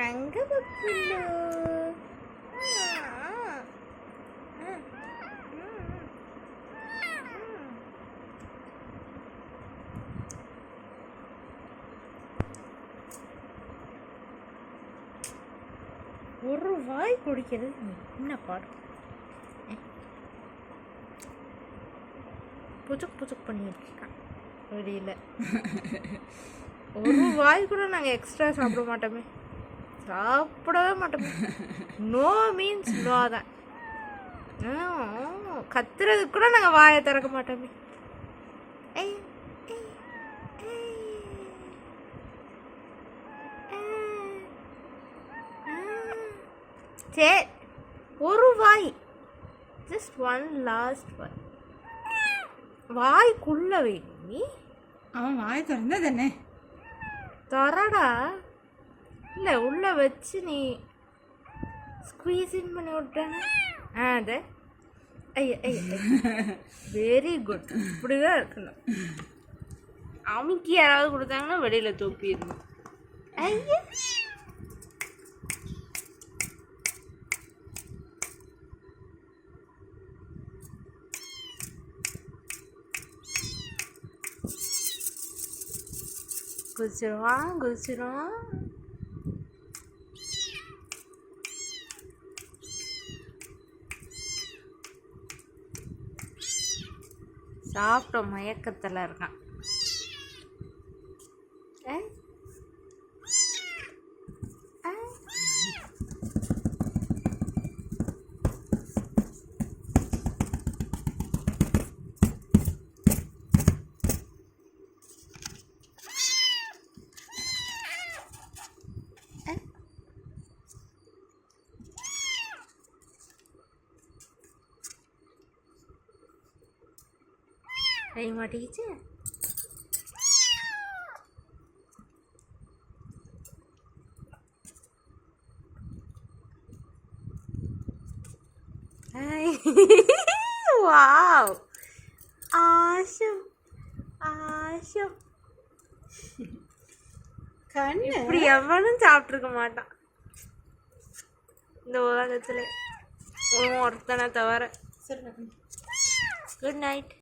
அங்க பப்புலு ஒரு வாய் குடிக்கிறது என்ன பாடு புதுக் புதுக் பண்ணிட்டு இருக்கான் வெளியில். ஒரு வாய் கூட நாங்கள் எக்ஸ்ட்ரா சாப்பிட மாட்டோமே, சாப்பிடவே மாட்டோமே. நோ மீன்ஸ் நோ தான். கத்துறதுக்கு கூட நாங்கள் வாயை திறக்க மாட்டோமே. சரி, ஒரு வாய், ஜஸ்ட் ஒன் லாஸ்ட் வாய். வாய்க்குள்ள வை நீ. அவன் வாய் திறந்தா தானே தரடா. இல்லை உள்ள வச்சு நீ ஸ்குவீஸின் பண்ணி விட்டானே. அது ஐயா ஐயா, வெரி குட். இப்படிதான் இருக்கணும். அமுக்கி யாராவது கொடுத்தாங்கன்னா வெளியில் தூப்பிடணும். ஐயா குதிச்சிருவான் குதிச்சிருவான். சாப்பிட்ட மயக்கத்தில் இருக்கான். கை மாட்டிக்கிச்சு. வாவ், ஆஷம் ஆஷம். இப்படி எவனும் சாப்பிட்ருக்க மாட்டான் இந்த உலகத்துல, ஒருத்தனை தவிர. Good night.